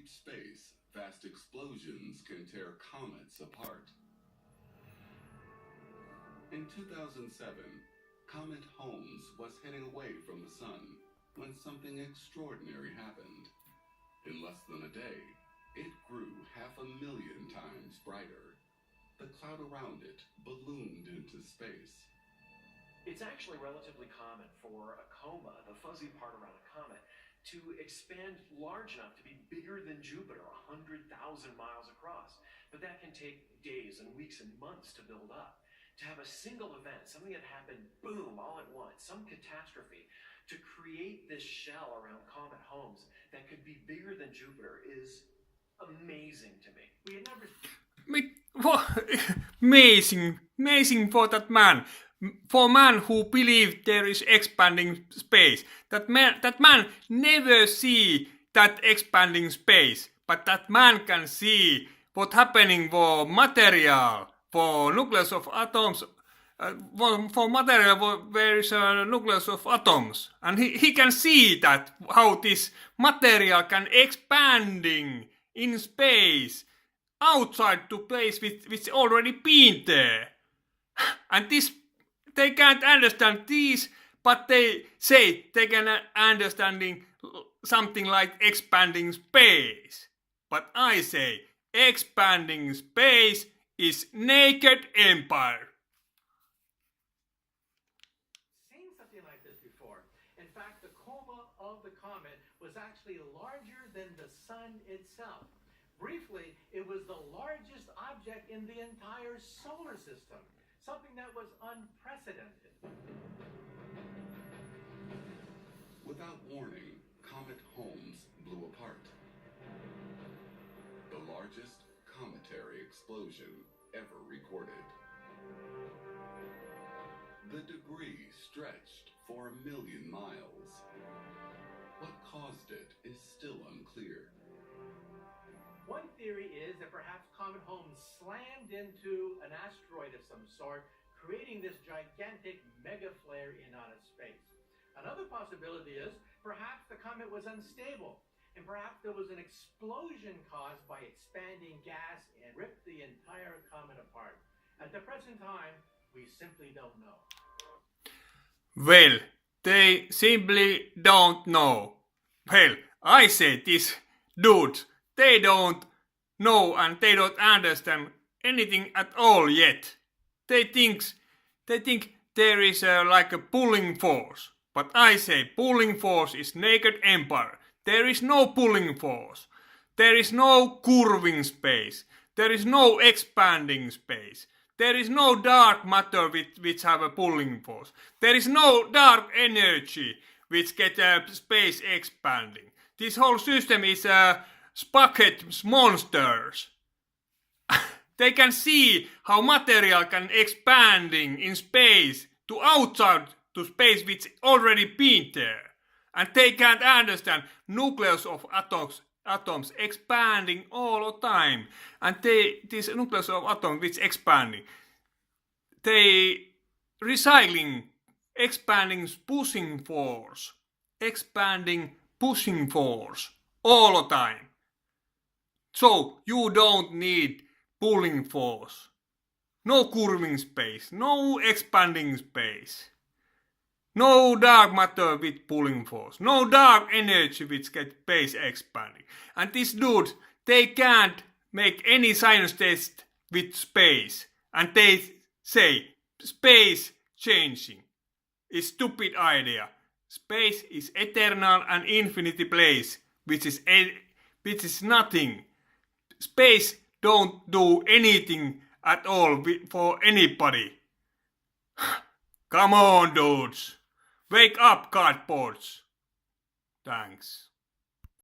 deep space, vast explosions can tear comets apart. In 2007, Comet Holmes was heading away from the sun when something extraordinary happened. In less than a day, it grew 500,000 times brighter. The cloud around it ballooned into space. It's actually relatively common for a coma, the fuzzy part around a comet, to expand large enough to be bigger than Jupiter, 100,000 miles across. But that can take days and weeks and months to build up. To have a single event, something that happened, boom, all at once, some catastrophe, to create this shell around Comet Holmes that could be bigger than Jupiter is amazing to me. We had never... Amazing for that man. For man who believed there is expanding space. That man never see that expanding space. But that man can see what happening for material, for nucleus of atoms, for material where is a nucleus of atoms. And he can see that how this material can expanding in space outside to place which already been there. And this they can't understand this, but they say they can understanding something like expanding space. But I say expanding space is naked empire. Seen something like this before. In fact, the coma of the comet was actually larger than the sun itself. Briefly, it was the largest object in the entire solar system, something that was unprecedented. Without warning, Comet Holmes blew apart. The largest cometary explosion ever recorded. The debris stretched for 1,000,000 miles. What caused it is still unclear. One theory is that perhaps Comet Holmes slammed into an asteroid of some sort, creating this gigantic mega flare in outer space. Another possibility is perhaps the comet was unstable, and perhaps there was an explosion caused by expanding gas and ripped the entire comet apart. At the present time, we simply don't know. Well, they simply don't know. Well, I say this, dudes, they don't know and they don't understand anything at all yet. They think there is like a pulling force. But I say pulling force is naked empire. There is no pulling force. There is no curving space. There is no expanding space. There is no dark matter which have a pulling force. There is no dark energy which get space expanding. This whole system is Spuckhead monsters. They can see how material can expanding in space to outside to space which already been there. And they can't understand nucleus of atoms expanding all the time. And this nucleus of atoms which expanding, they recycling, expanding pushing force all the time. So you don't need pulling force, no curving space, no expanding space. No dark matter with pulling force. No dark energy which gets space expanding. And these dudes, they can't make any science test with space. And they say space changing is stupid idea. Space is eternal and infinity place, which is nothing. Space don't do anything at all for anybody. Come on, dudes. Wake up, cardboards. Thanks.